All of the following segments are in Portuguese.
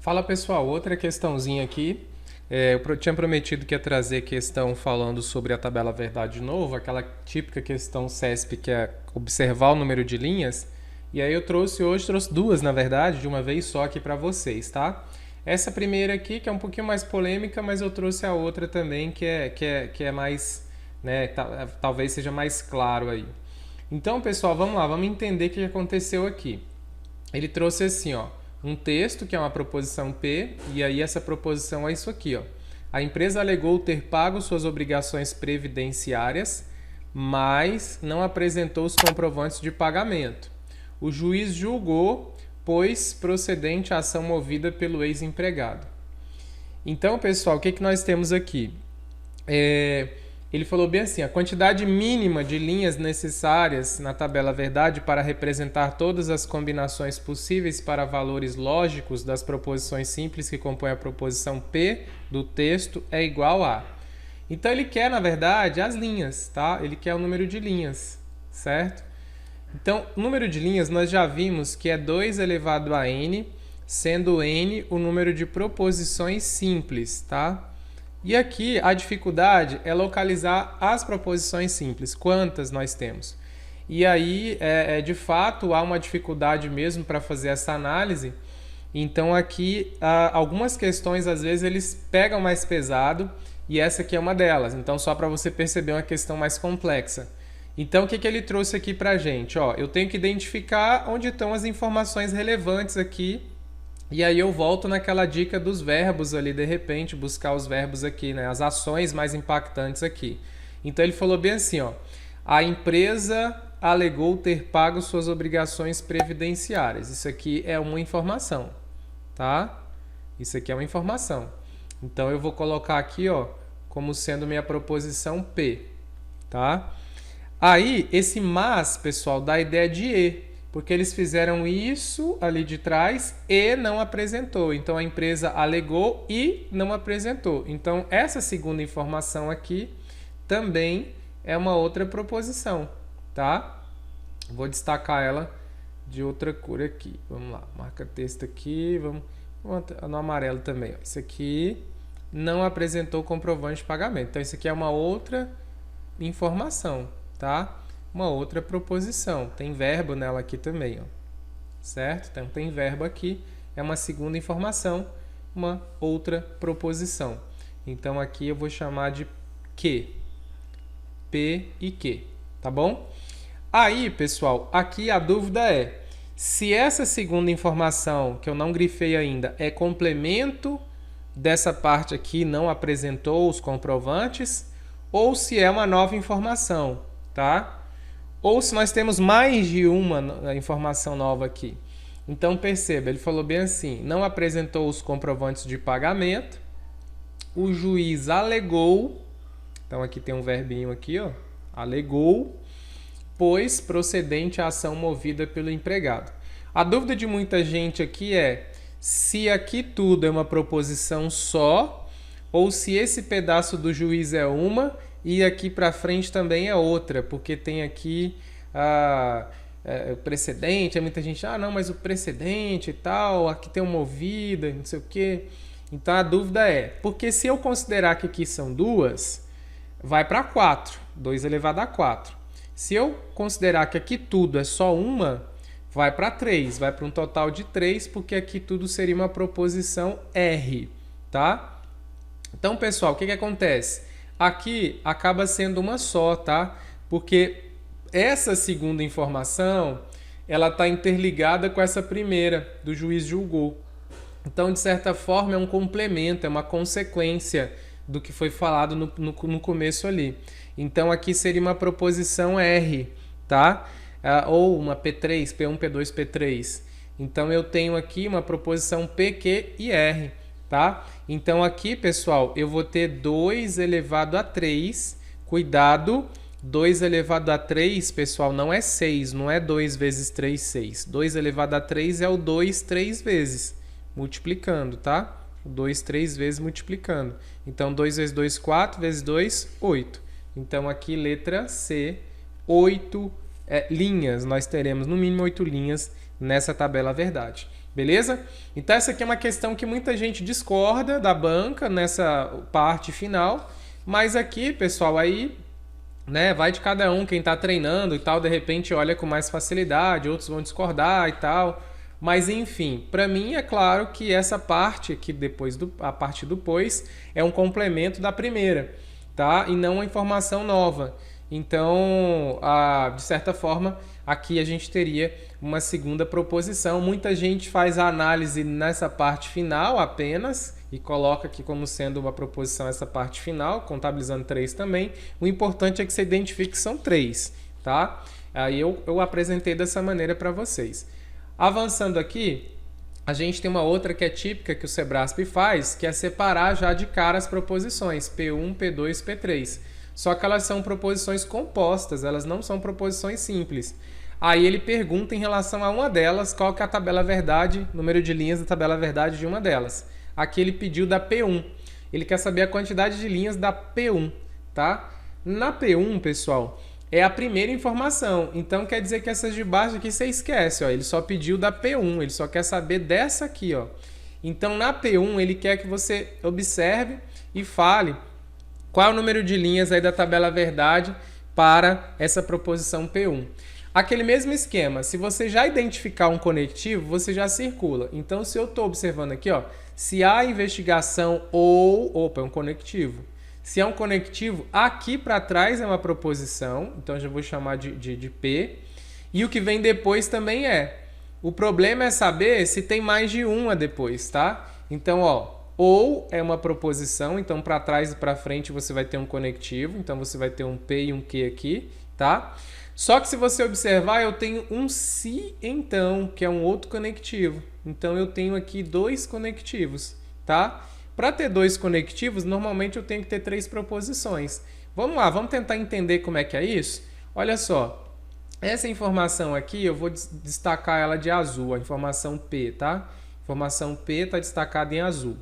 Fala pessoal, outra questãozinha aqui. Eu tinha prometido que ia trazer questão falando sobre a tabela verdade de novo, aquela típica questão CESP que é observar o número de linhas. E aí eu trouxe duas na verdade, de uma vez só aqui para vocês, tá? Essa primeira aqui, que é um pouquinho mais polêmica, mas eu trouxe a outra também, que é mais, né, talvez seja mais claro aí. Então pessoal, vamos lá, vamos entender o que aconteceu aqui. Ele trouxe assim, ó, um texto que é uma proposição P, e aí essa proposição é isso aqui, ó. A empresa alegou ter pago suas obrigações previdenciárias, mas não apresentou os comprovantes de pagamento. O juiz julgou, pois procedente a ação movida pelo ex-empregado. Então, pessoal, o que nós temos aqui? Ele falou bem assim, a quantidade mínima de linhas necessárias na tabela verdade para representar todas as combinações possíveis para valores lógicos das proposições simples que compõem a proposição P do texto é igual a. Então ele quer, na verdade, as linhas, tá? Ele quer o número de linhas, certo? Então, o número de linhas nós já vimos que é 2 elevado a n, sendo n o número de proposições simples, tá? E aqui a dificuldade é localizar as proposições simples, quantas nós temos. E aí, de fato, há uma dificuldade mesmo para fazer essa análise. Então aqui, algumas questões, às vezes, eles pegam mais pesado, e essa aqui é uma delas. Então, só para você perceber uma questão mais complexa. Então, o que ele trouxe aqui para a gente? Ó, eu tenho que identificar onde estão as informações relevantes aqui. E aí eu volto naquela dica dos verbos ali, de repente, buscar os verbos aqui, né? As ações mais impactantes aqui. Então ele falou bem assim, ó. A empresa alegou ter pago suas obrigações previdenciárias. Isso aqui é uma informação, tá? Isso aqui é uma informação. Então eu vou colocar aqui, ó, como sendo minha proposição P, tá? Aí, esse mas, pessoal, dá a ideia de e. Porque eles fizeram isso ali de trás e não apresentou. Então, a empresa alegou e não apresentou. Então, essa segunda informação aqui também é uma outra proposição, tá? Vou destacar ela de outra cor aqui. Vamos lá, marca texto aqui, vamos no amarelo também. Ó. Isso aqui não apresentou comprovante de pagamento. Então, isso aqui é uma outra informação, tá? Uma outra proposição. Tem verbo nela aqui também, ó. Certo? Então tem verbo aqui, é uma segunda informação, uma outra proposição. Então aqui eu vou chamar de que. P e que, tá bom? Aí, pessoal, aqui a dúvida é se essa segunda informação, que eu não grifei ainda, é complemento dessa parte aqui, não apresentou os comprovantes, ou se é uma nova informação, tá? Ou se nós temos mais de uma informação nova aqui. Então, perceba, ele falou bem assim, não apresentou os comprovantes de pagamento, o juiz alegou, então aqui tem um verbinho aqui, ó, alegou, pois procedente à ação movida pelo empregado. A dúvida de muita gente aqui é se aqui tudo é uma proposição só, ou se esse pedaço do juiz é uma e aqui para frente também é outra, porque tem aqui o precedente, aí muita gente, não, mas o precedente e tal, aqui tem uma movida, não sei o quê. Então a dúvida é, porque se eu considerar que aqui são duas, vai para 4, 2 elevado a 4. Se eu considerar que aqui tudo é só uma, vai para 3, vai para um total de 3, porque aqui tudo seria uma proposição R, tá? Então, pessoal, o que acontece? Aqui acaba sendo uma só, tá? Porque essa segunda informação, ela está interligada com essa primeira, do juiz julgou. Então, de certa forma, é um complemento, é uma consequência do que foi falado no começo ali. Então, aqui seria uma proposição R, tá? Ou uma P3, P1, P2, P3. Então, eu tenho aqui uma proposição P, Q e R. Tá? Então aqui, pessoal, eu vou ter 2 elevado a 3. Cuidado, 2 elevado a 3, pessoal, não é 6, não é 2 vezes 3, 6. 2 elevado a 3 é o 2 3 vezes, multiplicando, tá? O 2 3 vezes multiplicando. Então, 2 vezes 2, 4, vezes 2, 8. Então, aqui, letra C, 8 linhas. Nós teremos, no mínimo, 8 linhas nessa tabela verdade. Beleza? Então essa aqui é uma questão que muita gente discorda da banca nessa parte final, mas aqui, pessoal, aí, né, vai de cada um, quem está treinando e tal, de repente olha com mais facilidade, outros vão discordar e tal. Mas enfim, para mim é claro que essa parte aqui depois a parte do pois é um complemento da primeira, tá? E não uma informação nova. Então, de certa forma, aqui a gente teria uma segunda proposição. Muita gente faz a análise nessa parte final apenas e coloca aqui como sendo uma proposição essa parte final, contabilizando 3 também. O importante é que você identifique que são 3, tá? Aí eu apresentei dessa maneira para vocês. Avançando aqui, a gente tem uma outra que é típica que o Sebrasp faz, que é separar já de cara as proposições P1, P2, P3. Só que elas são proposições compostas, elas não são proposições simples. Aí ele pergunta em relação a uma delas, qual que é a tabela verdade, número de linhas da tabela verdade de uma delas. Aqui ele pediu da P1. Ele quer saber a quantidade de linhas da P1, tá? Na P1, pessoal, é a primeira informação. Então quer dizer que essas de baixo aqui você esquece, ó. Ele só pediu da P1, ele só quer saber dessa aqui, ó. Então na P1 ele quer que você observe e fale qual é o número de linhas aí da tabela verdade para essa proposição P1. Aquele mesmo esquema, se você já identificar um conectivo, você já circula. Então se eu estou observando aqui, ó, se há investigação opa, é um conectivo. Se é um conectivo, aqui para trás é uma proposição, então eu já vou chamar de P. E o que vem depois também é. O problema é saber se tem mais de uma depois, tá? Então, ó, ou é uma proposição, então para trás e para frente você vai ter um conectivo, então você vai ter um P e um Q aqui, tá? Só que se você observar, eu tenho um se então, que é um outro conectivo. Então eu tenho aqui 2 conectivos, tá? Para ter 2 conectivos, normalmente eu tenho que ter 3 proposições. Vamos lá, vamos tentar entender como é que é isso? Olha só, essa informação aqui eu vou destacar ela de azul, a informação P, tá? Informação P está destacada em azul.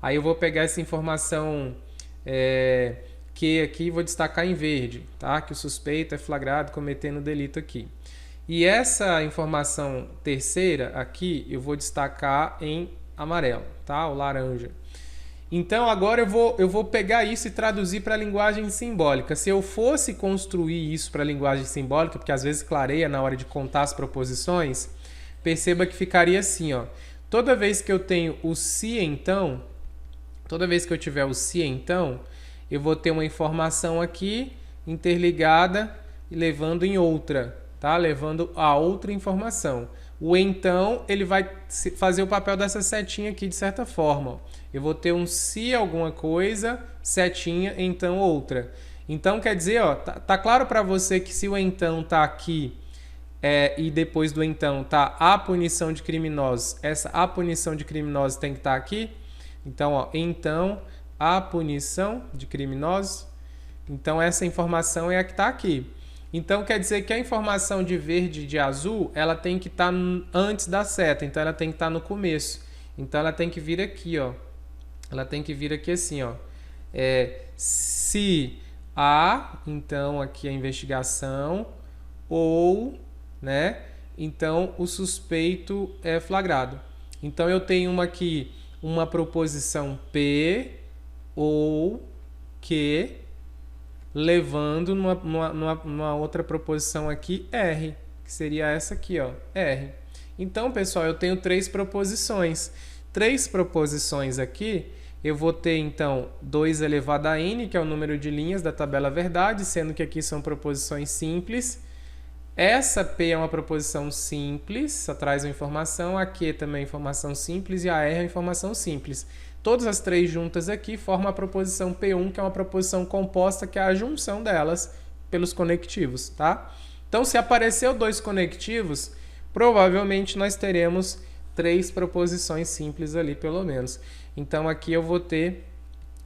Aí eu vou pegar essa informação Q aqui e vou destacar em verde, tá? Que o suspeito é flagrado cometendo delito aqui. E essa informação terceira aqui eu vou destacar em amarelo, tá? O laranja. Então agora eu vou pegar isso e traduzir para a linguagem simbólica. Se eu fosse construir isso para a linguagem simbólica, porque às vezes clareia na hora de contar as proposições, perceba que ficaria assim, ó. Toda vez que eu tenho o se então, toda vez que eu tiver o se então, eu vou ter uma informação aqui interligada e levando em outra, tá? Levando a outra informação. O então, ele vai fazer o papel dessa setinha aqui de certa forma. Eu vou ter um se alguma coisa, setinha, então outra. Então quer dizer, ó, tá claro para você que se o então tá aqui e depois do então tá a punição de criminosos, a punição de criminosos tem que estar aqui. Então, ó, então a punição de criminosos. Então essa informação é a que está aqui. Então quer dizer que a informação de verde e de azul, ela tem que estar antes da seta, então ela tem que estar no começo. Então ela tem que vir aqui, ó. Ela tem que vir aqui assim, ó. Se há, então aqui a investigação, ou, né? Então o suspeito é flagrado. Então eu tenho aqui uma proposição P ou que levando numa outra proposição aqui R, que seria essa aqui, ó, R. Então, pessoal, eu tenho 3 proposições. 3 proposições aqui, eu vou ter, então, 2 elevado a n, que é o número de linhas da tabela verdade, sendo que aqui são proposições simples. Essa P é uma proposição simples, só traz uma informação, a Q também é informação simples e a R é informação simples. Todas as 3 juntas aqui formam a proposição P1, que é uma proposição composta, que é a junção delas pelos conectivos, tá? Então, se apareceu 2 conectivos, provavelmente nós teremos 3 proposições simples ali, pelo menos. Então, aqui eu vou ter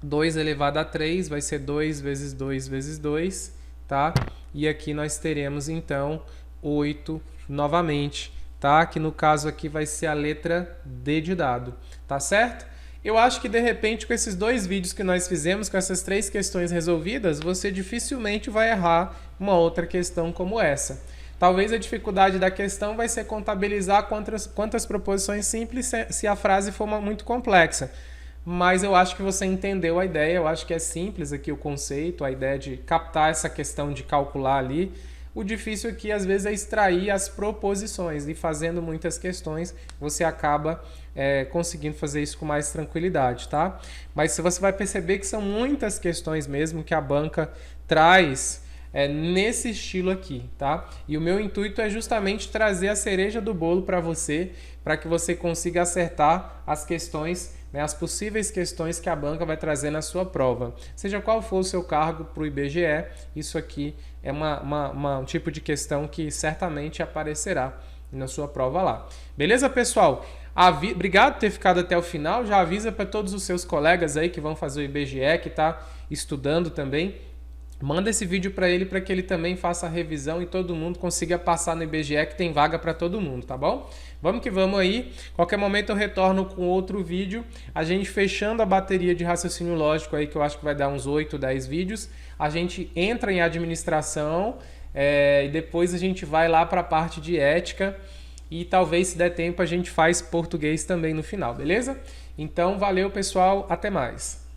2 elevado a 3, vai ser 2 vezes 2 vezes 2, tá? E aqui nós teremos, então, 8 novamente, tá? Que no caso aqui vai ser a letra D de dado, tá certo? Eu acho que, de repente, com esses 2 vídeos que nós fizemos, com essas 3 questões resolvidas, você dificilmente vai errar uma outra questão como essa. Talvez a dificuldade da questão vai ser contabilizar quantas proposições simples se a frase for muito complexa. Mas eu acho que você entendeu a ideia, eu acho que é simples aqui o conceito, a ideia de captar essa questão de calcular ali. O difícil aqui, às vezes, é extrair as proposições, e fazendo muitas questões, você acaba conseguindo fazer isso com mais tranquilidade, tá? Mas você vai perceber que são muitas questões mesmo que a banca traz nesse estilo aqui, tá? E o meu intuito é justamente trazer a cereja do bolo para que você consiga acertar as questões, né, as possíveis questões que a banca vai trazer na sua prova. Seja qual for o seu cargo para o IBGE, isso aqui é um tipo de questão que certamente aparecerá na sua prova lá. Beleza, pessoal? Obrigado por ter ficado até o final. Já avisa para todos os seus colegas aí que vão fazer o IBGE, que está estudando também. Manda esse vídeo para ele que ele também faça a revisão e todo mundo consiga passar no IBGE, que tem vaga para todo mundo, tá bom? Vamos que vamos aí. Qualquer momento eu retorno com outro vídeo. A gente fechando a bateria de raciocínio lógico aí, que eu acho que vai dar uns 8, 10 vídeos. A gente entra em administração e depois a gente vai lá para a parte de ética. E talvez, se der tempo, a gente faz português também no final, beleza? Então, valeu, pessoal. Até mais.